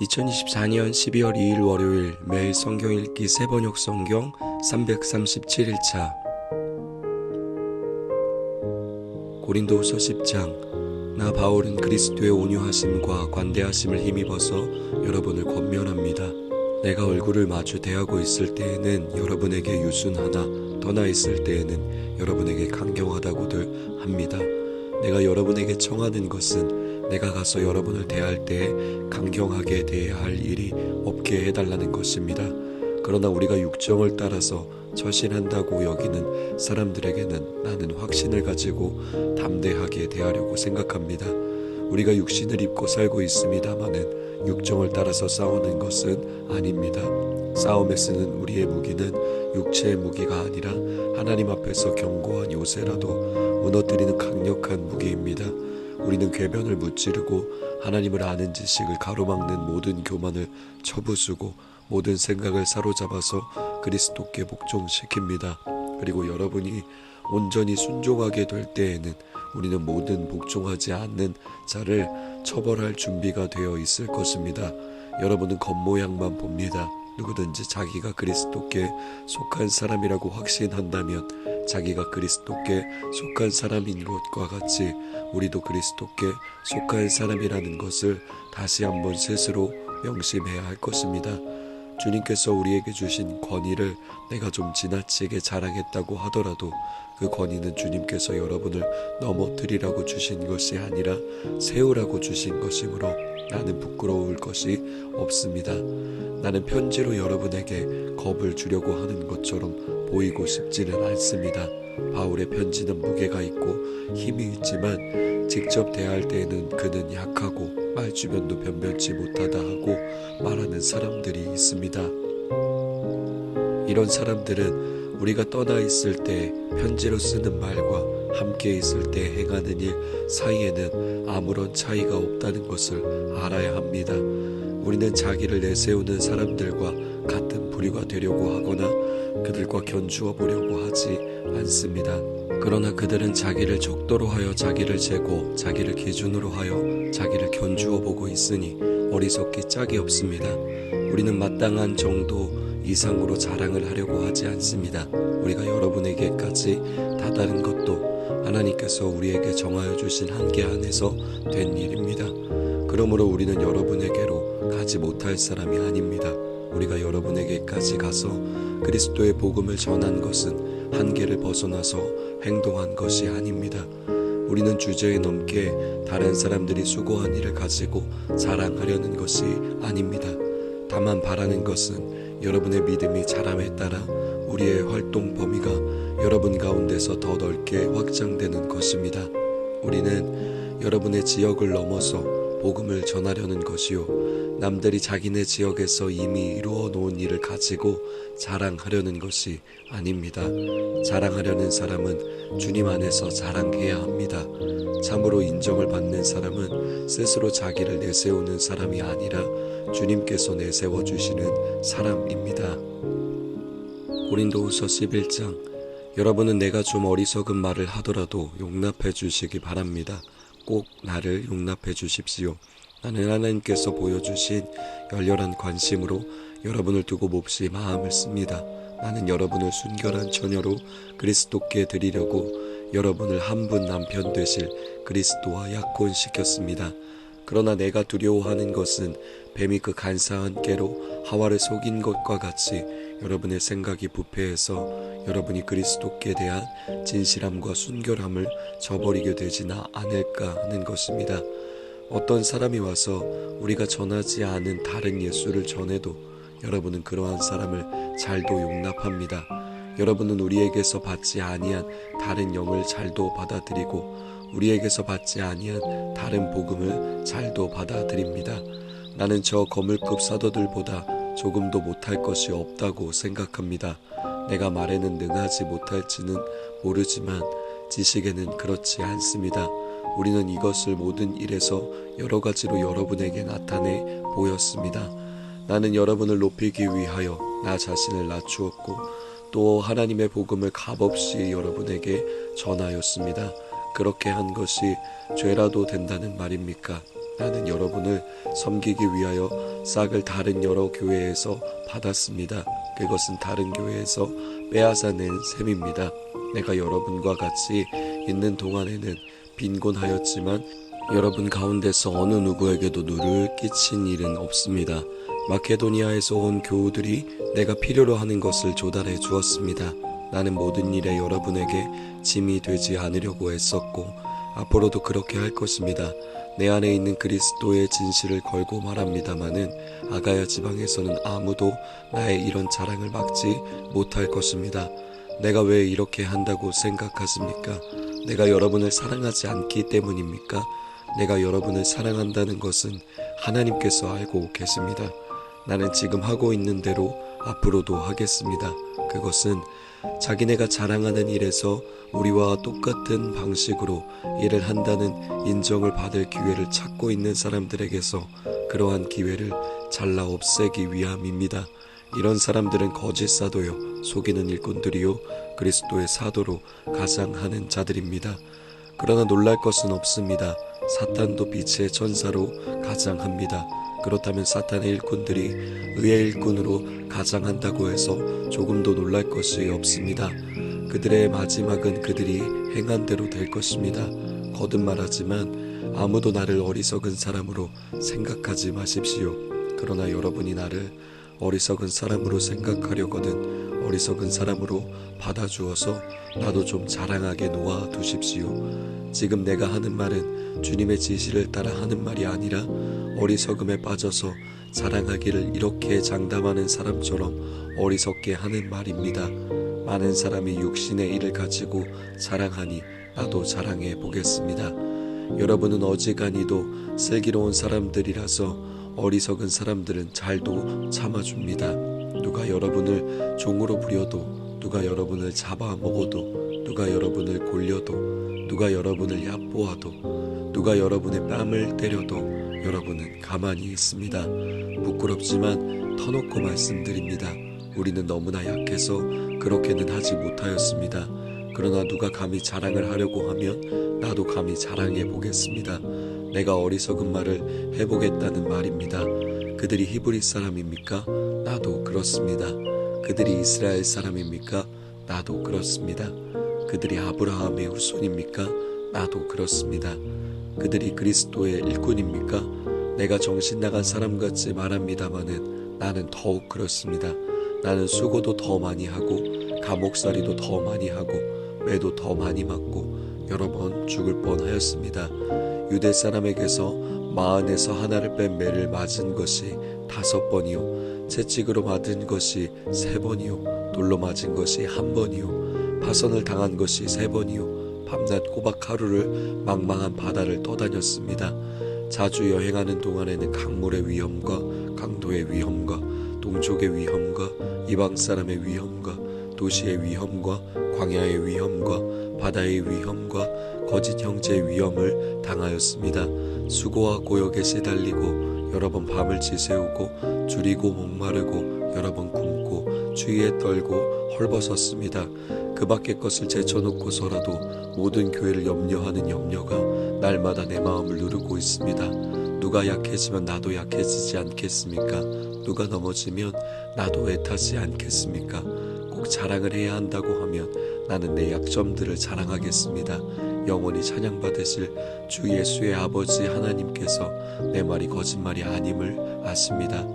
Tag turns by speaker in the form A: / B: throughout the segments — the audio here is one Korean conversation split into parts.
A: 2024년 12월 2일 월요일 매일 성경 읽기 새번역 성경 337일차 고린도후서 10장 나 바울은 그리스도의 온유하심과 관대하심을 힘입어서 여러분을 권면합니다. 내가 얼굴을 마주 대하고 있을 때에는 여러분에게 유순하나 떠나 있을 때에는 여러분에게 강경하다고들 합니다. 내가 여러분에게 청하는 것은 내가 가서 여러분을 대할 때에 강경하게 대해야 할 일이 없게 해달라는 것입니다. 그러나 우리가 육정을 따라서 처신한다고 여기는 사람들에게는 나는 확신을 가지고 담대하게 대하려고 생각합니다. 우리가 육신을 입고 살고 있습니다마는 육정을 따라서 싸우는 것은 아닙니다. 싸움에 쓰는 우리의 무기는 육체의 무기가 아니라 하나님 앞에서 견고한 요새라도 무너뜨리는 강력한 무기입니다. 우리는 궤변을 무찌르고 하나님을 아는 지식을 가로막는 모든 교만을 쳐부수고 모든 생각을 사로잡아서 그리스도께 복종시킵니다. 그리고 여러분이 온전히 순종하게 될 때에는 우리는 모든 복종하지 않는 자를 처벌할 준비가 되어 있을 것입니다. 여러분은 겉모양만 봅니다. 누구든지 자기가 그리스도께 속한 사람이라고 확신한다면 자기가 그리스도께 속한 사람인 것과 같이 우리도 그리스도께 속한 사람이라는 것을 다시 한번 스스로 명심해야 할 것입니다. 주님께서 우리에게 주신 권위를 내가 좀 지나치게 자랑했다고 하더라도 그 권위는 주님께서 여러분을 넘어뜨리라고 주신 것이 아니라 세우라고 주신 것이므로 나는 부끄러울 것이 없습니다. 나는 편지로 여러분에게 겁을 주려고 하는 것처럼 보이고 싶지는 않습니다. 바울의 편지는 무게가 있고 힘이 있지만 직접 대할 때에는 그는 약하고 말주변도 변변치 못하다 하고 말하는 사람들이 있습니다. 이런 사람들은 우리가 떠나 있을 때 편지로 쓰는 말과 함께 있을 때 행하는 일 사이에는 아무런 차이가 없다는 것을 알아야 합니다. 우리는 자기를 내세우는 사람들과 같은 부류가 되려고 하거나 그들과 견주어 보려고 하지 않습니다. 그러나 그들은 자기를 척도로 하여 자기를 재고 자기를 기준으로 하여 자기를 견주어 보고 있으니 어리석기 짝이 없습니다. 우리는 마땅한 정도 이상으로 자랑을 하려고 하지 않습니다. 우리가 여러분에게까지 다다른 것도 하나님께서 우리에게 정하여 주신 한계 안에서 된 일입니다. 그러므로 우리는 여러분에게로 가지 못할 사람이 아닙니다. 우리가 여러분에게까지 가서 그리스도의 복음을 전한 것은 한계를 벗어나서 행동한 것이 아닙니다. 우리는 주제에 넘게 다른 사람들이 수고한 일을 가지고 자랑하려는 것이 아닙니다. 다만 바라는 것은 여러분의 믿음이 자람에 따라 우리의 활동 범위가 여러분 가운데서 더 넓게 확장되는 것입니다. 우리는 여러분의 지역을 넘어서 복음을 전하려는 것이요 남들이 자기네 지역에서 이미 이루어 놓은 일을 가지고 자랑하려는 것이 아닙니다. 자랑하려는 사람은 주님 안에서 자랑해야 합니다. 참으로 인정을 받는 사람은 스스로 자기를 내세우는 사람이 아니라 주님께서 내세워 주시는 사람입니다. 고린도후서 11장 여러분은 내가 좀 어리석은 말을 하더라도 용납해 주시기 바랍니다. 꼭 나를 용납해 주십시오. 나는 하나님께서 보여주신 열렬한 관심으로 여러분을 두고 몹시 마음을 씁니다. 나는 여러분을 순결한 처녀로 그리스도께 드리려고 여러분을 한 분 남편 되실 그리스도와 약혼시켰습니다. 그러나 내가 두려워하는 것은 뱀이 그 간사한 깨로 하와를 속인 것과 같이 여러분의 생각이 부패해서 여러분이 그리스도께 대한 진실함과 순결함을 저버리게 되지나 않을까 하는 것입니다. 어떤 사람이 와서 우리가 전하지 않은 다른 예수를 전해도 여러분은 그러한 사람을 잘도 용납합니다. 여러분은 우리에게서 받지 아니한 다른 영을 잘도 받아들이고 우리에게서 받지 아니한 다른 복음을 잘도 받아들입니다. 나는 저 거물급 사도들보다 조금도 못할 것이 없다고 생각합니다. 내가 말에는 능하지 못할지는 모르지만 지식에는 그렇지 않습니다. 우리는 이것을 모든 일에서 여러 가지로 여러분에게 나타내 보였습니다. 나는 여러분을 높이기 위하여 나 자신을 낮추었고 또 하나님의 복음을 값없이 여러분에게 전하였습니다. 그렇게 한 것이 죄라도 된다는 말입니까? 나는 여러분을 섬기기 위하여 싹을 다른 여러 교회에서 받았습니다. 그것은 다른 교회에서 빼앗아낸 셈입니다. 내가 여러분과 같이 있는 동안에는 빈곤하였지만 여러분 가운데서 어느 누구에게도 누를 끼친 일은 없습니다. 마케도니아에서 온 교우들이 내가 필요로 하는 것을 조달해 주었습니다. 나는 모든 일에 여러분에게 짐이 되지 않으려고 애썼고 앞으로도 그렇게 할 것입니다. 내 안에 있는 그리스도의 진실을 걸고 말합니다마는 아가야 지방에서는 아무도 나의 이런 자랑을 막지 못할 것입니다. 내가 왜 이렇게 한다고 생각하십니까? 내가 여러분을 사랑하지 않기 때문입니까? 내가 여러분을 사랑한다는 것은 하나님께서 알고 계십니다. 나는 지금 하고 있는 대로 앞으로도 하겠습니다. 그것은 자기네가 자랑하는 일에서 우리와 똑같은 방식으로 일을 한다는 인정을 받을 기회를 찾고 있는 사람들에게서 그러한 기회를 잘라 없애기 위함입니다. 이런 사람들은 거짓 사도요, 속이는 일꾼들이요, 그리스도의 사도로 가장하는 자들입니다. 그러나 놀랄 것은 없습니다. 사탄도 빛의 천사로 가장합니다. 그렇다면 사탄의 일꾼들이 의의 일꾼으로 가장한다고 해서 조금도 놀랄 것이 없습니다. 그들의 마지막은 그들이 행한 대로 될 것입니다. 거듭 말하지만 아무도 나를 어리석은 사람으로 생각하지 마십시오. 그러나 여러분이 나를 어리석은 사람으로 생각하려거든 어리석은 사람으로 받아주어서 나도 좀 자랑하게 놓아두십시오. 지금 내가 하는 말은 주님의 지시를 따라 하는 말이 아니라 어리석음에 빠져서 자랑하기를 이렇게 장담하는 사람처럼 어리석게 하는 말입니다. 많은 사람이 육신의 일을 가지고 자랑하니 나도 자랑해 보겠습니다. 여러분은 어지간히도 슬기로운 사람들이라서 어리석은 사람들은 잘도 참아줍니다. 누가 여러분을 종으로 부려도, 누가 여러분을 잡아먹어도, 누가 여러분을 골려도, 누가 여러분을 얕보아도, 누가 여러분의 뺨을 때려도 여러분은 가만히 있습니다. 부끄럽지만 터놓고 말씀드립니다. 우리는 너무나 약해서 그렇게는 하지 못하였습니다. 그러나 누가 감히 자랑을 하려고 하면 나도 감히 자랑해 보겠습니다. 내가 어리석은 말을 해보겠다는 말입니다. 그들이 히브리 사람입니까? 나도 그렇습니다. 그들이 이스라엘 사람입니까? 나도 그렇습니다. 그들이 아브라함의 후손입니까? 나도 그렇습니다. 그들이 그리스도의 일꾼입니까? 내가 정신 나간 사람같이 말합니다마는 나는 더욱 그렇습니다. 나는 수고도 더 많이 하고 감옥살이도 더 많이 하고 매도 더 많이 맞고 여러 번 죽을 뻔하였습니다. 유대 사람에게서 마흔에서 하나를 뺀 매를 맞은 것이 5번이요, 채찍으로 맞은 것이 3번이요, 돌로 맞은 것이 1번이요, 파선을 당한 것이 3번이요, 밤낮 꼬박 하루를 망망한 바다를 떠다녔습니다. 자주 여행하는 동안에는 강물의 위험과 강도의 위험과 동족의 위험과 이방 사람의 위험과 도시의 위험과 광야의 위험과 바다의 위험과 거짓 형제의 위험을 당하였습니다. 수고와 고역에 시달리고 여러 번 밤을 지새우고 줄이고 목마르고 여러 번 굶고 추위에 떨고 헐벗었습니다. 그 밖의 것을 제쳐놓고서라도 모든 교회를 염려하는 염려가 날마다 내 마음을 누르고 있습니다. 누가 약해지면 나도 약해지지 않겠습니까? 누가 넘어지면 나도 애타지 않겠습니까? 꼭 자랑을 해야 한다고 하면 나는 내 약점들을 자랑하겠습니다. 영원히 찬양받으실 주 예수의 아버지 하나님께서 내 말이 거짓말이 아님을 아십니다.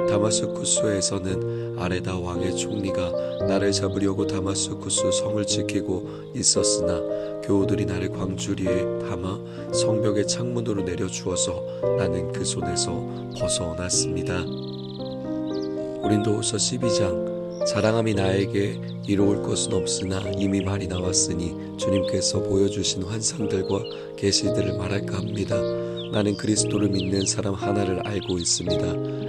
A: 다마스쿠스에서는 아레다 왕의 총리가 나를 잡으려고 다마스쿠스 성을 지키고 있었으나 교우들이 나를 광주리에 담아 성벽의 창문으로 내려주어서 나는 그 손에서 벗어났습니다. 고린도후서 12장. 자랑함이 나에게 이로울 것은 없으나 이미 말이 나왔으니 주님께서 보여주신 환상들과 계시들을 말할까 합니다. 나는 그리스도를 믿는 사람 하나를 알고 있습니다.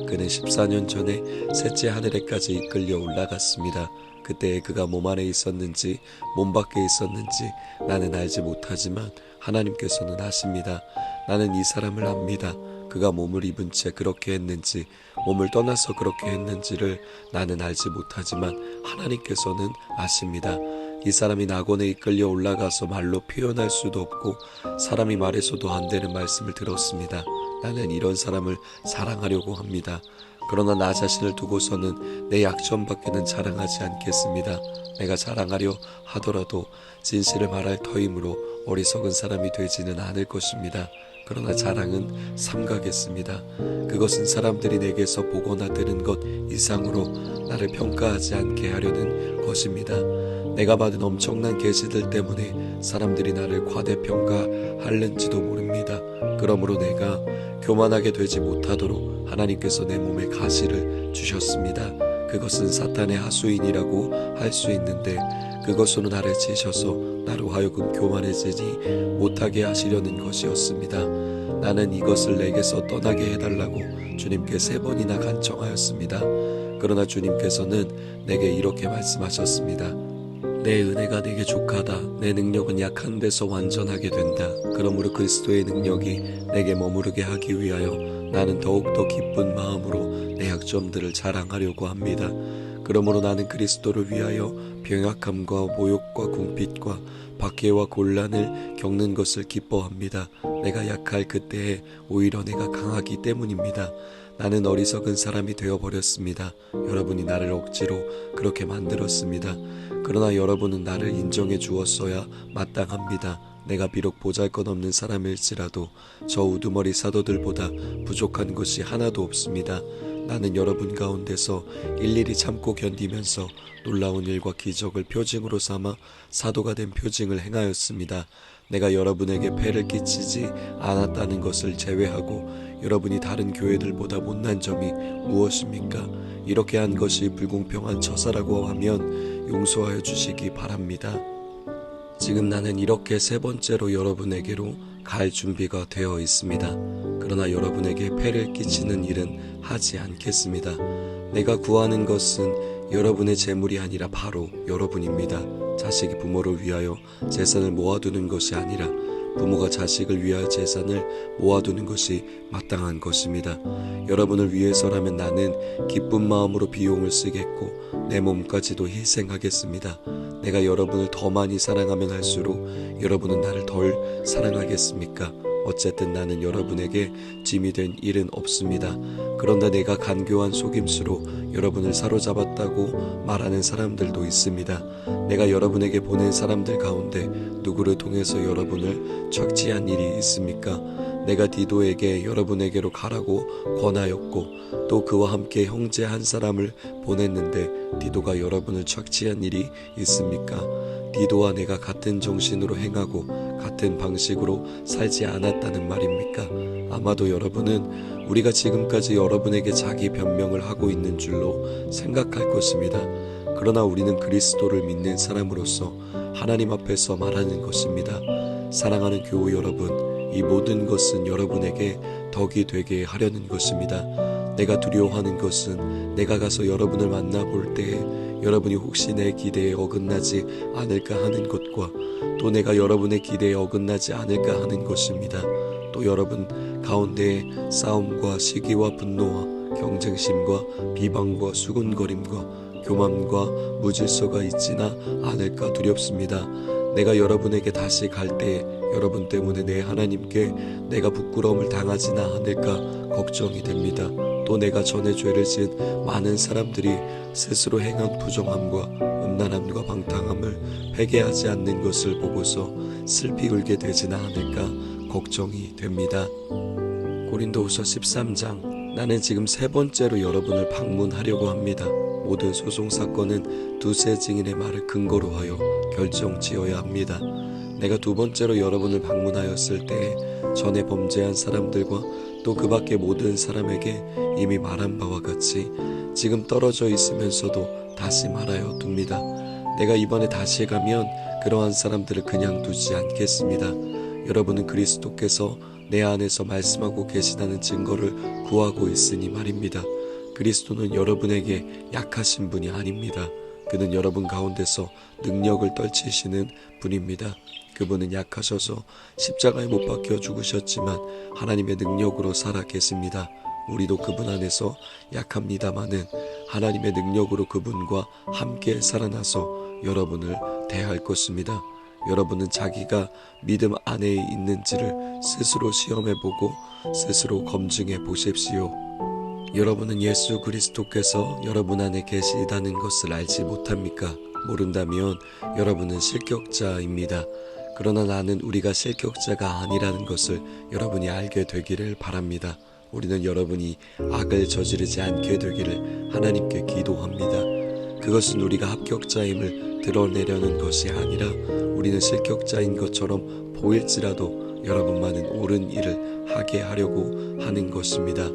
A: 그는 14년 전에 셋째 하늘에까지 이끌려 올라갔습니다. 그때 그가 몸 안에 있었는지 몸 밖에 있었는지 나는 알지 못하지만 하나님께서는 아십니다. 나는 이 사람을 압니다. 그가 몸을 입은 채 그렇게 했는지 몸을 떠나서 그렇게 했는지를 나는 알지 못하지만 하나님께서는 아십니다. 이 사람이 낙원에 이끌려 올라가서 말로 표현할 수도 없고 사람이 말해서도 안 되는 말씀을 들었습니다. 나는 이런 사람을 사랑하려고 합니다. 그러나 나 자신을 두고서는 내 약점밖에는 자랑하지 않겠습니다. 내가 자랑하려 하더라도 진실을 말할 터이므로 어리석은 사람이 되지는 않을 것입니다. 그러나 자랑은 삼가겠습니다. 그것은 사람들이 내게서 보거나 들은 것 이상으로 나를 평가하지 않게 하려는 것입니다. 내가 받은 엄청난 계시들 때문에 사람들이 나를 과대평가할는지도 모릅니다. 그러므로 내가 교만하게 되지 못하도록 하나님께서 내 몸에 가시를 주셨습니다. 그것은 사탄의 하수인이라고 할 수 있는데 그것으로 나를 치셔서 나로 하여금 교만해지지 못하게 하시려는 것이었습니다. 나는 이것을 내게서 떠나게 해달라고 주님께 3번이나 간청하였습니다. 그러나 주님께서는 내게 이렇게 말씀하셨습니다. 내 은혜가 내게 족하다. 내 능력은 약한 데서 완전하게 된다. 그러므로 그리스도의 능력이 내게 머무르게 하기 위하여 나는 더욱더 기쁜 마음으로 내 약점들을 자랑하려고 합니다. 그러므로 나는 그리스도를 위하여 병약함과 모욕과 궁핍과 박해와 곤란을 겪는 것을 기뻐합니다. 내가 약할 그때에 오히려 내가 강하기 때문입니다. 나는 어리석은 사람이 되어버렸습니다. 여러분이 나를 억지로 그렇게 만들었습니다. 그러나 여러분은 나를 인정해 주었어야 마땅합니다. 내가 비록 보잘것없는 사람일지라도 저 우두머리 사도들보다 부족한 것이 하나도 없습니다. 나는 여러분 가운데서 일일이 참고 견디면서 놀라운 일과 기적을 표징으로 삼아 사도가 된 표징을 행하였습니다. 내가 여러분에게 폐를 끼치지 않았다는 것을 제외하고 여러분이 다른 교회들보다 못난 점이 무엇입니까? 이렇게 한 것이 불공평한 처사라고 하면 용서하여 주시기 바랍니다. 지금 나는 이렇게 3번째로 여러분에게로 갈 준비가 되어 있습니다. 그러나 여러분에게 폐를 끼치는 일은 하지 않겠습니다. 내가 구하는 것은 여러분의 재물이 아니라 바로 여러분입니다. 자식이 부모를 위하여 재산을 모아두는 것이 아니라 부모가 자식을 위하여 재산을 모아두는 것이 마땅한 것입니다. 여러분을 위해서라면 나는 기쁜 마음으로 비용을 쓰겠고 내 몸까지도 희생하겠습니다. 내가 여러분을 더 많이 사랑하면 할수록 여러분은 나를 덜 사랑하겠습니까? 어쨌든 나는 여러분에게 짐이 된 일은 없습니다. 그런데 내가 간교한 속임수로 여러분을 사로잡았다고 말하는 사람들도 있습니다. 내가 여러분에게 보낸 사람들 가운데 누구를 통해서 여러분을 착취한 일이 있습니까? 내가 디도에게 여러분에게로 가라고 권하였고 또 그와 함께 형제 한 사람을 보냈는데 디도가 여러분을 착취한 일이 있습니까? 디도와 내가 같은 정신으로 행하고 같은 방식으로 살지 않았다는 말입니까? 아마도 여러분은 우리가 지금까지 여러분에게 자기 변명을 하고 있는 줄로 생각할 것입니다. 그러나 우리는 그리스도를 믿는 사람으로서 하나님 앞에서 말하는 것입니다. 사랑하는 교우 여러분, 이 모든 것은 여러분에게 덕이 되게 하려는 것입니다. 내가 두려워하는 것은 내가 가서 여러분을 만나볼 때에 여러분이 혹시 내 기대에 어긋나지 않을까 하는 것과 또 내가 여러분의 기대에 어긋나지 않을까 하는 것입니다. 또 여러분 가운데에 싸움과 시기와 분노와 경쟁심과 비방과 수군거림과 교만과 무질서가 있지나 않을까 두렵습니다. 내가 여러분에게 다시 갈 때에 여러분 때문에 내 하나님께 내가 부끄러움을 당하지나 않을까 걱정이 됩니다. 또 내가 전에 죄를 지은 많은 사람들이 스스로 행한 부정함과 음란함과 방탕함을 회개하지 않는 것을 보고서 슬피 울게 되지나 않을까 걱정이 됩니다. 고린도후서 13장. 나는 지금 3번째로 여러분을 방문하려고 합니다. 모든 소송 사건은 두세 증인의 말을 근거로 하여 결정지어야 합니다. 내가 2번째로 여러분을 방문하였을 때 전에 범죄한 사람들과 또 그 밖의 모든 사람에게 이미 말한 바와 같이 지금 떨어져 있으면서도 다시 말하여 둡니다. 내가 이번에 다시 가면 그러한 사람들을 그냥 두지 않겠습니다. 여러분은 그리스도께서 내 안에서 말씀하고 계시다는 증거를 구하고 있으니 말입니다. 그리스도는 여러분에게 약하신 분이 아닙니다. 그는 여러분 가운데서 능력을 떨치시는 분입니다. 그분은 약하셔서 십자가에 못 박혀 죽으셨지만 하나님의 능력으로 살아 계십니다. 우리도 그분 안에서 약합니다마는 하나님의 능력으로 그분과 함께 살아나서 여러분을 대할 것입니다. 여러분은 자기가 믿음 안에 있는지를 스스로 시험해보고 스스로 검증해 보십시오. 여러분은 예수 그리스도께서 여러분 안에 계시다는 것을 알지 못합니까? 모른다면 여러분은 실격자입니다. 그러나 나는 우리가 실격자가 아니라는 것을 여러분이 알게 되기를 바랍니다. 우리는 여러분이 악을 저지르지 않게 되기를 하나님께 기도합니다. 그것은 우리가 합격자임을 드러내려는 것이 아니라 우리는 실격자인 것처럼 보일지라도 여러분만은 옳은 일을 하게 하려고 하는 것입니다.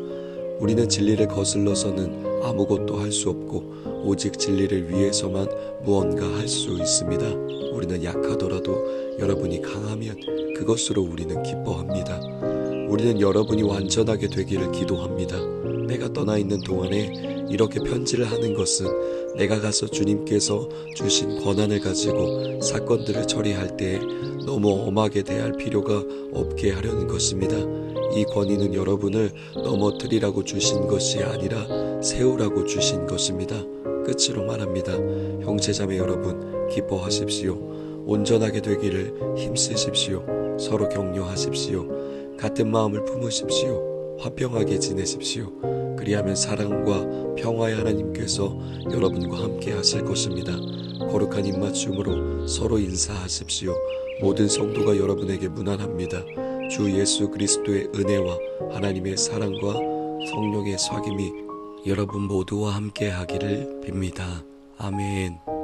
A: 우리는 진리를 거슬러서는 아무것도 할 수 없고 오직 진리를 위해서만 무언가 할 수 있습니다. 우리는 약하더라도 여러분이 강하면 그것으로 우리는 기뻐합니다. 우리는 여러분이 완전하게 되기를 기도합니다. 내가 떠나 있는 동안에 이렇게 편지를 하는 것은 내가 가서 주님께서 주신 권한을 가지고 사건들을 처리할 때에 너무 엄하게 대할 필요가 없게 하려는 것입니다. 이 권위는 여러분을 넘어뜨리라고 주신 것이 아니라 세우라고 주신 것입니다. 끝으로 말합니다. 형제자매 여러분, 기뻐하십시오. 온전하게 되기를 힘쓰십시오. 서로 격려하십시오. 같은 마음을 품으십시오. 화평하게 지내십시오. 그리하면 사랑과 평화의 하나님께서 여러분과 함께 하실 것입니다. 거룩한 입맞춤으로 서로 인사하십시오. 모든 성도가 여러분에게 문안합니다. 주 예수 그리스도의 은혜와 하나님의 사랑과 성령의 쏴김이 여러분 모두와 함께 하기를 빕니다. 아멘.